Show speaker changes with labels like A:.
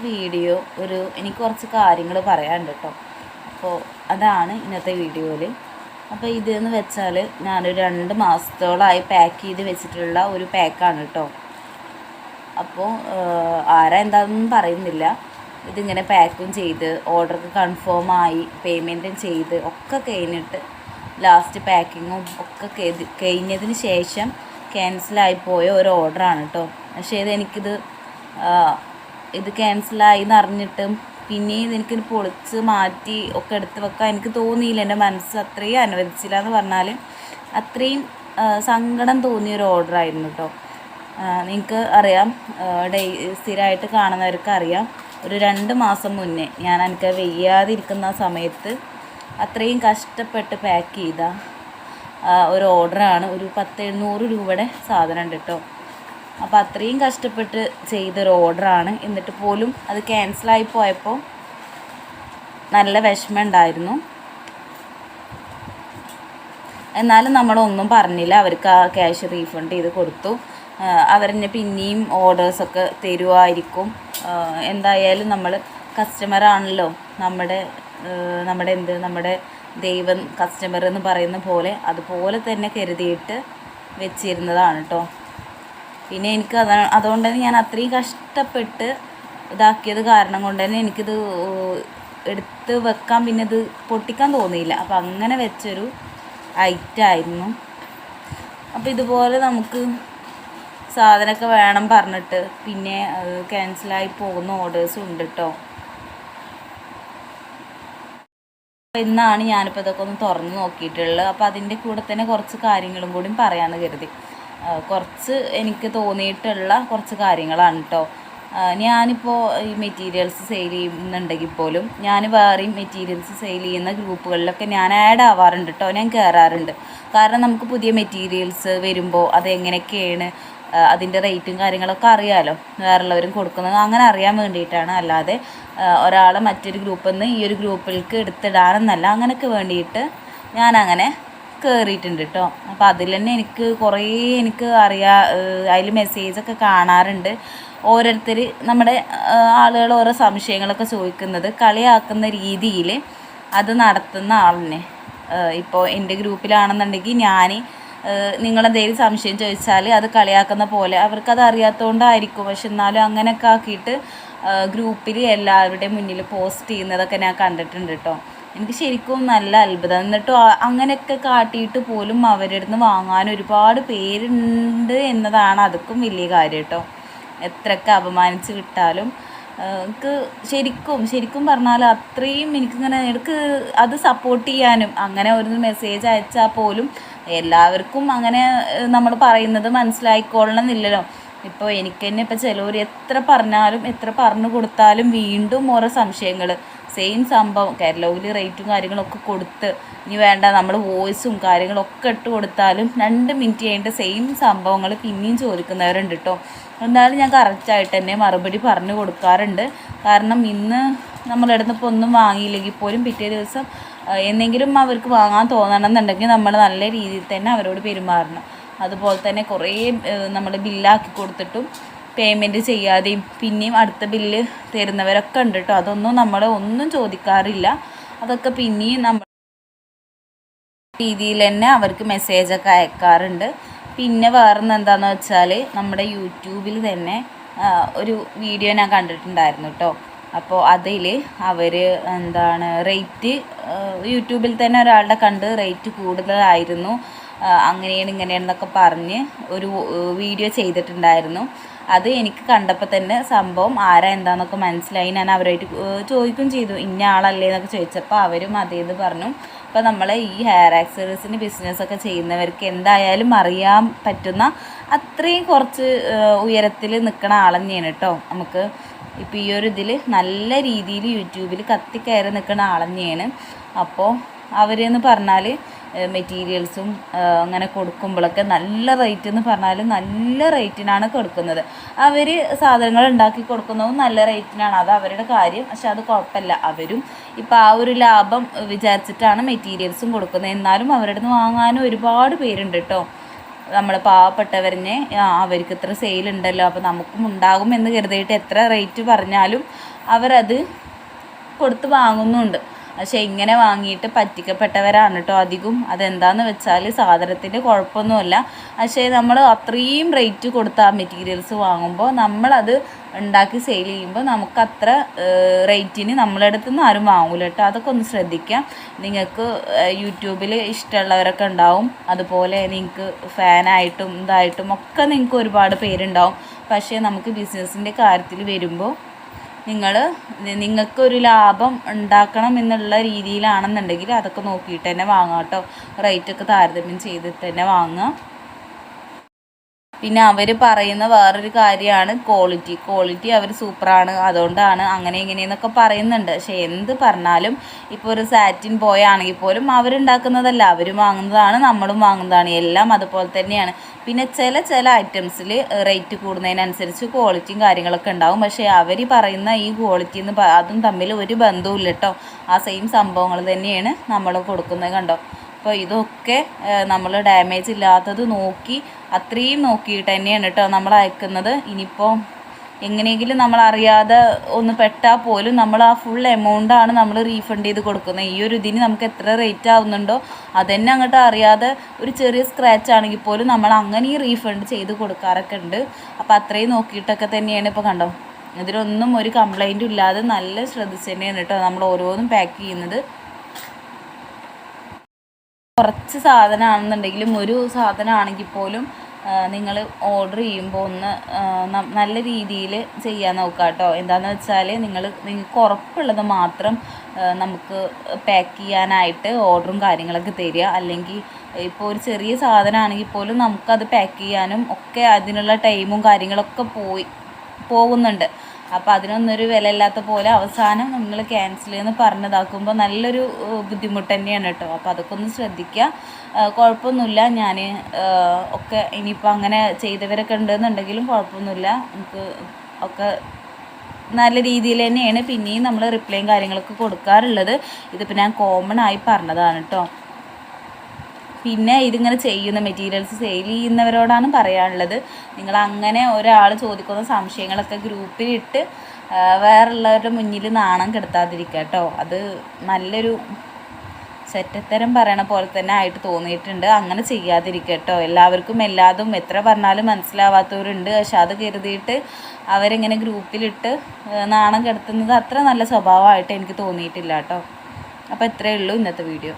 A: Video എനിക്ക് കുറച്ച് കാര്യങ്ങൾ പറയാനുണ്ട് കേട്ടോ. അപ്പോൾ അതാണ് ഇന്നത്തെ വീഡിയോയിൽ. അപ്പോൾ ഇതെന്ന് വെച്ചാൽ ഞാനൊരു 2 മാസത്തോളമായി പാക്ക് ചെയ്ത് വെച്ചിട്ടുള്ള ഒരു പാക്കാണ് കേട്ടോ. അപ്പോൾ ആരാ എന്താണെന്നൊന്നും പറയുന്നില്ല. ഇതിങ്ങനെ പാക്കും ചെയ്ത് ഓർഡർക്ക് കൺഫേമായി പേയ്മെൻറ്റും ചെയ്ത് ഒക്കെ കഴിഞ്ഞിട്ട് ലാസ്റ്റ് പാക്കിങ്ങും ഒക്കെ കഴിഞ്ഞതിന് ശേഷം ക്യാൻസലായിപ്പോയ ഒരു ഓർഡറാണ് കേട്ടോ. പക്ഷേ ഇത് ക്യാൻസലായി എന്ന് അറിഞ്ഞിട്ടും പിന്നെയും എനിക്കിത് പൊളിച്ച് മാറ്റി ഒക്കെ എടുത്ത് വെക്കാൻ എനിക്ക് തോന്നിയില്ല. എൻ്റെ മനസ്സ് അത്രയും അനുവദിച്ചില്ല എന്ന് പറഞ്ഞാൽ അത്രയും സങ്കടം തോന്നിയൊരു ഓർഡറായിരുന്നു കേട്ടോ. നിങ്ങൾക്ക് അറിയാം, സ്ഥിരമായിട്ട് കാണുന്നവർക്ക് അറിയാം, ഒരു 2 മാസം മുന്നേ എനിക്ക് വയ്യാതിരിക്കുന്ന സമയത്ത് അത്രയും കഷ്ടപ്പെട്ട് പാക്ക് ചെയ്ത ഒരു ഓർഡറാണ്. ഒരു 10-700 രൂപയുടെ സാധനം ഉണ്ട് കേട്ടോ. അപ്പോൾ അത്രയും കഷ്ടപ്പെട്ട് ചെയ്തൊരു ഓർഡറാണ്. എന്നിട്ട് പോലും അത് ക്യാൻസലായി പോയപ്പോൾ നല്ല വിഷമം ഉണ്ടായിരുന്നു. എന്നാലും നമ്മളൊന്നും പറഞ്ഞില്ല. അവർക്ക് ആ ക്യാഷ് റീഫണ്ട് ചെയ്ത് കൊടുത്തു. അവരെന്നെ പിന്നെയും ഓർഡേഴ്സൊക്കെ തരുമായിരിക്കും. എന്തായാലും നമ്മൾ കസ്റ്റമറാണല്ലോ, നമ്മുടെ ദൈവം കസ്റ്റമർ എന്ന് പറയുന്ന പോലെ അതുപോലെ തന്നെ കരുതിയിട്ട് വെച്ചിരുന്നതാണ് കേട്ടോ. പിന്നെ എനിക്ക് അതുകൊണ്ട് തന്നെ ഞാൻ അത്രയും കഷ്ടപ്പെട്ട് ഇതാക്കിയത് കാരണം കൊണ്ട് തന്നെ എനിക്കിത് എടുത്ത് വെക്കാൻ പിന്നെ ഇത് പൊട്ടിക്കാൻ തോന്നിയില്ല. അപ്പോൾ അങ്ങനെ വെച്ചൊരു ഐറ്റമായിരുന്നു. അപ്പോൾ ഇതുപോലെ നമുക്ക് സാധനമൊക്കെ വേണം പറഞ്ഞിട്ട് പിന്നെ ക്യാൻസലായി പോകുന്ന ഓർഡേഴ്സും ഉണ്ട് കേട്ടോ. ഇന്നാണ് ഞാനിപ്പോൾ ഇതൊക്കെ ഒന്ന് തുറന്ന് നോക്കിയിട്ടുള്ളത്. അപ്പോൾ അതിൻ്റെ കൂടെ തന്നെ കുറച്ച് കാര്യങ്ങളും കൂടി പറയാമെന്ന് കരുതി. കുറച്ച് എനിക്ക് തോന്നിയിട്ടുള്ള കുറച്ച് കാര്യങ്ങളാണ് കേട്ടോ. ഞാനിപ്പോൾ ഈ മെറ്റീരിയൽസ് സെയിൽ ചെയ്യുന്നുണ്ടെങ്കിൽ പോലും ഞാൻ വേറെയും മെറ്റീരിയൽസ് സെയിൽ ചെയ്യുന്ന ഗ്രൂപ്പുകളിലൊക്കെ ഞാൻ ആഡ് ആവാറുണ്ട് കേട്ടോ. ഞാൻ കയറാറുണ്ട്. കാരണം നമുക്ക് പുതിയ മെറ്റീരിയൽസ് വരുമ്പോൾ അതെങ്ങനെയൊക്കെയാണ്, അതിൻ്റെ റേറ്റും കാര്യങ്ങളൊക്കെ അറിയാമല്ലോ, വേറെയുള്ളവരും കൊടുക്കുന്നത്. അങ്ങനെ അറിയാൻ വേണ്ടിയിട്ടാണ്. അല്ലാതെ ഒരാളെ മറ്റൊരു ഗ്രൂപ്പിൽ നിന്ന് ഈ ഒരു ഗ്രൂപ്പിലേക്ക് എടുത്തിടാനെന്നല്ല, അങ്ങനെയൊക്കെ വേണ്ടിയിട്ട് ഞാനങ്ങനെ കയറിയിട്ടുണ്ട് കേട്ടോ. അപ്പോൾ അതിൽ തന്നെ എനിക്ക് അതിൽ മെസ്സേജൊക്കെ കാണാറുണ്ട്. ഓരോരുത്തർ നമ്മുടെ ആളുകൾ ഓരോ സംശയങ്ങളൊക്കെ ചോദിക്കുന്നത് കളിയാക്കുന്ന രീതിയിൽ അത് നടത്തുന്ന ആളിനെ. ഇപ്പോൾ എൻ്റെ ഗ്രൂപ്പിലാണെന്നുണ്ടെങ്കിൽ നിങ്ങളെന്തെങ്കിലും സംശയം ചോദിച്ചാൽ അത് കളിയാക്കുന്ന പോലെ, അവർക്കത് അറിയാത്തതുകൊണ്ടായിരിക്കും. പക്ഷെ എന്നാലും അങ്ങനെയൊക്കെ ആക്കിയിട്ട് ഗ്രൂപ്പിൽ എല്ലാവരുടെയും മുന്നിൽ പോസ്റ്റ് ചെയ്യുന്നതൊക്കെ ഞാൻ കണ്ടിട്ടുണ്ട് കേട്ടോ. എനിക്ക് ശരിക്കും നല്ല അത്ഭുതം. എന്നിട്ടും അങ്ങനെയൊക്കെ കാട്ടിയിട്ട് പോലും അവരുടെ അടുത്ത് വാങ്ങാൻ ഒരുപാട് പേരുണ്ട് എന്നതാണ് അതുക്കും വലിയ കാര്യം കേട്ടോ. എത്രയൊക്കെ അപമാനിച്ച് വിട്ടാലും എനിക്ക് ശരിക്കും പറഞ്ഞാൽ അത്രയും എനിക്ക് അത് സപ്പോർട്ട് ചെയ്യാനും, അങ്ങനെ ഒരു മെസ്സേജ് അയച്ചാൽ പോലും എല്ലാവർക്കും അങ്ങനെ നമ്മൾ പറയുന്നത് മനസ്സിലായിക്കൊള്ളണം എന്നില്ലല്ലോ. ഇപ്പോൾ എനിക്ക് തന്നെ ഇപ്പോൾ ചിലവർ എത്ര പറഞ്ഞാലും എത്ര പറഞ്ഞു കൊടുത്താലും വീണ്ടും ഓരോ സംശയങ്ങൾ, സെയിം സംഭവം കാറ്റലോഗിൽ റേറ്റും കാര്യങ്ങളൊക്കെ കൊടുത്ത് ഇനി വേണ്ട നമ്മൾ വോയിസും കാര്യങ്ങളൊക്കെ ഇട്ട് കൊടുത്താലും 2 മിനിറ്റ് കഴിഞ്ഞിട്ട് സെയിം സംഭവങ്ങൾ പിന്നെയും ചോദിക്കുന്നവരുണ്ട് കേട്ടോ. എന്നാലും ഞാൻ കറക്റ്റായിട്ട് തന്നെ മറുപടി പറഞ്ഞു കൊടുക്കാറുണ്ട്. കാരണം ഇന്ന് നമ്മളടുത്ത് ഇപ്പോൾ ഒന്നും വാങ്ങിയില്ലെങ്കിൽ പോലും പിറ്റേ ദിവസം എന്തെങ്കിലും അവർക്ക് വാങ്ങാൻ തോന്നണമെന്നുണ്ടെങ്കിൽ നമ്മൾ നല്ല രീതിയിൽ തന്നെ അവരോട് പെരുമാറണം. അതുപോലെ തന്നെ കുറേ നമ്മൾ ബില്ലാക്കി കൊടുത്തിട്ടും പേയ്മെൻറ്റ് ചെയ്യാതെയും പിന്നെയും അടുത്ത ബില്ല് തരുന്നവരൊക്കെ ഉണ്ട് കേട്ടോ. അതൊന്നും നമ്മൾ ഒന്നും ചോദിക്കാറില്ല. അതൊക്കെ പിന്നെയും നമ്മൾ രീതിയിൽ തന്നെ അവർക്ക് മെസ്സേജൊക്കെ അയക്കാറുണ്ട്. പിന്നെ വേറൊന്ന് എന്താണെന്ന് വെച്ചാൽ നമ്മുടെ യൂട്യൂബിൽ തന്നെ ഒരു വീഡിയോ ഞാൻ കണ്ടിട്ടുണ്ടായിരുന്നു കേട്ടോ. അപ്പോൾ അതിൽ അവർ റേറ്റ് യൂട്യൂബിൽ തന്നെ ഒരാളുടെ കണ്ട് റേറ്റ് കൂടുതലായിരുന്നു, അങ്ങനെയാണ് ഇങ്ങനെയാണെന്നൊക്കെ പറഞ്ഞ് ഒരു വീഡിയോ ചെയ്തിട്ടുണ്ടായിരുന്നു. അത് എനിക്ക് കണ്ടപ്പോൾ തന്നെ സംഭവം ആരാ എന്താണെന്നൊക്കെ മനസ്സിലായി. ഞാൻ അവരായിട്ട് ചോദിക്കുകയും ചെയ്തു, ഇന്ന ആളല്ലേ എന്നൊക്കെ ചോദിച്ചപ്പോൾ അവരും അതേന്ന് പറഞ്ഞു. അപ്പോൾ നമ്മൾ ഈ ഹെയർ ആക്സസറീസിന് ബിസിനസ്സൊക്കെ ചെയ്യുന്നവർക്ക് എന്തായാലും അറിയാൻ പറ്റുന്ന അത്രയും കുറച്ച് ഉയരത്തിൽ നിൽക്കുന്ന ആൾ തന്നെയാണ് കേട്ടോ. നമുക്ക് ഇപ്പോൾ ഈ ഒരു ഇതിൽ നല്ല രീതിയിൽ യൂട്യൂബിൽ കത്തിക്കയറി നിൽക്കുന്ന ആൾ തന്നെയാണ്. അപ്പോൾ അവരെന്ന് പറഞ്ഞാൽ മെറ്റീരിയൽസും അങ്ങനെ കൊടുക്കുമ്പോഴൊക്കെ നല്ല റേറ്റ് എന്ന് പറഞ്ഞാൽ നല്ല റേറ്റിനാണ് കൊടുക്കുന്നത്. അവർ സാധനങ്ങൾ ഉണ്ടാക്കി കൊടുക്കുന്നതും നല്ല റേറ്റിനാണ്, അത് അവരുടെ കാര്യം. പക്ഷെ അത് കുഴപ്പമില്ല. അവരും ഇപ്പോൾ ആ ഒരു ലാഭം വിചാരിച്ചിട്ടാണ് മെറ്റീരിയൽസും കൊടുക്കുന്നത്. എന്നാലും അവരുടെ നിന്ന് വാങ്ങാനും ഒരുപാട് പേരുണ്ട് കേട്ടോ. നമ്മൾ പാവപ്പെട്ടവരിനെ അവർക്ക് ഇത്ര സെയിലുണ്ടല്ലോ, അപ്പോൾ നമുക്കും ഉണ്ടാകും എന്ന് കരുതിയിട്ട് എത്ര റേറ്റ് പറഞ്ഞാലും അവരത് കൊടുത്ത് വാങ്ങുന്നുണ്ട്. പക്ഷേ ഇങ്ങനെ വാങ്ങിയിട്ട് പറ്റിക്കപ്പെട്ടവരാണ് കേട്ടോ അധികം. അതെന്താണെന്ന് വെച്ചാൽ സാധനത്തിൻ്റെ കുഴപ്പമൊന്നുമല്ല, പക്ഷേ നമ്മൾ അത്രയും റേറ്റ് കൊടുത്ത് ആ മെറ്റീരിയൽസ് വാങ്ങുമ്പോൾ നമ്മളത് ഉണ്ടാക്കി സെയിൽ ചെയ്യുമ്പോൾ നമുക്കത്ര റേറ്റിന് നമ്മളെ അടുത്ത് നിന്ന് ആരും വാങ്ങൂല കേട്ടോ. അതൊക്കെ ഒന്ന് ശ്രദ്ധിക്കാം. നിങ്ങൾക്ക് യൂട്യൂബിൽ ഇഷ്ടമുള്ളവരൊക്കെ ഉണ്ടാവും, അതുപോലെ നിങ്ങൾക്ക് ഫാനായിട്ടും ഇതായിട്ടും ഒക്കെ നിങ്ങൾക്ക് ഒരുപാട് പേരുണ്ടാവും. പക്ഷേ നമുക്ക് ബിസിനസ്സിൻ്റെ കാര്യത്തിൽ വരുമ്പോൾ നിങ്ങൾക്കൊരു ലാഭം ഉണ്ടാക്കണം എന്നുള്ള രീതിയിലാണെന്നുണ്ടെങ്കിൽ അതൊക്കെ നോക്കിയിട്ട് തന്നെ വാങ്ങാം കേട്ടോ. റേറ്റൊക്കെ താരതമ്യം ചെയ്തിട്ട് തന്നെ വാങ്ങുക. പിന്നെ അവർ പറയുന്ന വേറൊരു കാര്യമാണ് ക്വാളിറ്റി അവർ സൂപ്പറാണ്, അതുകൊണ്ടാണ് അങ്ങനെ ഇങ്ങനെയെന്നൊക്കെ പറയുന്നുണ്ട്. പക്ഷേ എന്ത് പറഞ്ഞാലും ഇപ്പോൾ ഒരു സാറ്റിൻ ബോയ് ആണെങ്കിൽ പോലും അവരുണ്ടാക്കുന്നതല്ല, അവരും വാങ്ങുന്നതാണ്, നമ്മളും വാങ്ങുന്നതാണ്, എല്ലാം അതുപോലെ തന്നെയാണ്. പിന്നെ ചില ഐറ്റംസിൽ റേറ്റ് കൂടുന്നതിനനുസരിച്ച് ക്വാളിറ്റിയും കാര്യങ്ങളൊക്കെ ഉണ്ടാവും. പക്ഷേ അവർ പറയുന്ന ഈ ക്വാളിറ്റി അതും തമ്മിൽ ഒരു ബന്ധവും ഇല്ല കേട്ടോ. ആ സെയിം സംഭവങ്ങൾ തന്നെയാണ് നമ്മൾ കൊടുക്കുന്നത്, കണ്ടോ. അപ്പോൾ ഇതൊക്കെ നമ്മൾ ഡാമേജ് ഇല്ലാത്തത് നോക്കി അത്രയും നോക്കിയിട്ട് തന്നെയാണ് കേട്ടോ നമ്മൾ അയക്കുന്നത്. ഇനിയിപ്പോൾ എങ്ങനെയെങ്കിലും നമ്മളറിയാതെ ഒന്ന് പെട്ടാൽ പോലും നമ്മൾ ആ ഫുൾ എമൗണ്ടാണ് നമ്മൾ റീഫണ്ട് ചെയ്ത് കൊടുക്കുന്നത്. ഈ ഒരു ഇതിന് നമുക്ക് എത്ര റേറ്റ് ആവുന്നുണ്ടോ അതുതന്നെ അങ്ങോട്ട് അറിയാതെ ഒരു ചെറിയ സ്ക്രാച്ച് ആണെങ്കിൽ പോലും നമ്മൾ അങ്ങനെ റീഫണ്ട് ചെയ്ത് കൊടുക്കാറൊക്കെ ഉണ്ട്. അപ്പോൾ അത്രയും നോക്കിയിട്ടൊക്കെ തന്നെയാണ് ഇപ്പോൾ കണ്ടോ. ഇതിലൊന്നും ഒരു കംപ്ലൈൻറ്റും ഇല്ലാതെ നല്ല ശ്രദ്ധിച്ച് തന്നെയാണ് കേട്ടോ നമ്മൾ ഓരോന്നും പാക്ക് ചെയ്യുന്നത്. കുറച്ച് സാധനമാണെന്നുണ്ടെങ്കിലും ഒരു സാധനമാണെങ്കിൽ പോലും നിങ്ങൾ ഓർഡർ ചെയ്യുമ്പോൾ ഒന്ന് നല്ല രീതിയിൽ ചെയ്യാൻ നോക്കുക കേട്ടോ. എന്താണെന്ന് വെച്ചാൽ നിങ്ങൾക്ക് ഉറപ്പുള്ളത് മാത്രം നമുക്ക് പാക്ക് ചെയ്യാനായിട്ട് ഓർഡറും കാര്യങ്ങളൊക്കെ തരിക. അല്ലെങ്കിൽ ഇപ്പോൾ ഒരു ചെറിയ സാധനമാണെങ്കിൽ പോലും നമുക്കത് പാക്ക് ചെയ്യാനും ഒക്കെ അതിനുള്ള ടൈമും കാര്യങ്ങളൊക്കെ പോകുന്നുണ്ട്. അപ്പോൾ അതിനൊന്നൊരു വിലയില്ലാത്ത പോലെ അവസാനം നിങ്ങൾ ക്യാൻസൽ എന്ന് പറഞ്ഞതാക്കുമ്പോൾ നല്ലൊരു ബുദ്ധിമുട്ട് തന്നെയാണ് കേട്ടോ. അപ്പോൾ അതൊക്കെ ഒന്ന് ശ്രദ്ധിക്കുക. കുഴപ്പമൊന്നുമില്ല, ഞാൻ ഒക്കെ ഇനിയിപ്പോൾ അങ്ങനെ ചെയ്തവരൊക്കെ ഉണ്ടെന്നുണ്ടെങ്കിലും കുഴപ്പമൊന്നുമില്ല, നമുക്ക് ഒക്കെ നല്ല രീതിയിൽ തന്നെയാണ് പിന്നെയും നമ്മൾ റിപ്ലൈയും കാര്യങ്ങളൊക്കെ കൊടുക്കാറുള്ളത്. ഇതിപ്പോൾ ഞാൻ കോമൺ ആയി പറഞ്ഞതാണ് കേട്ടോ. പിന്നെ ഇതിങ്ങനെ ചെയ്യുന്ന മെറ്റീരിയൽസ് സെയിൽ ചെയ്യുന്നവരോടാണ് പറയാനുള്ളത്, നിങ്ങൾ അങ്ങനെ ഒരാൾ ചോദിക്കുന്ന സംശയങ്ങളൊക്കെ ഗ്രൂപ്പിലിട്ട് വേറുള്ളവരുടെ മുന്നിൽ നാണം കെടുത്താതിരിക്കുക കേട്ടോ. അത് നല്ലൊരു ചെറ്റത്തരം പറയണ പോലെ തന്നെ ആയിട്ട് തോന്നിയിട്ടുണ്ട്. അങ്ങനെ ചെയ്യാതിരിക്കുക കേട്ടോ. എല്ലാവർക്കും എല്ലാതും എത്ര പറഞ്ഞാലും മനസ്സിലാവാത്തവരുണ്ട്. പക്ഷെ അത് കരുതിയിട്ട് അവരിങ്ങനെ ഗ്രൂപ്പിലിട്ട് നാണം കെടുത്തുന്നത് അത്ര നല്ല സ്വഭാവമായിട്ട് എനിക്ക് തോന്നിയിട്ടില്ല കേട്ടോ. അപ്പോൾ ഇത്രയേ ഉള്ളൂ ഇന്നത്തെ വീഡിയോ.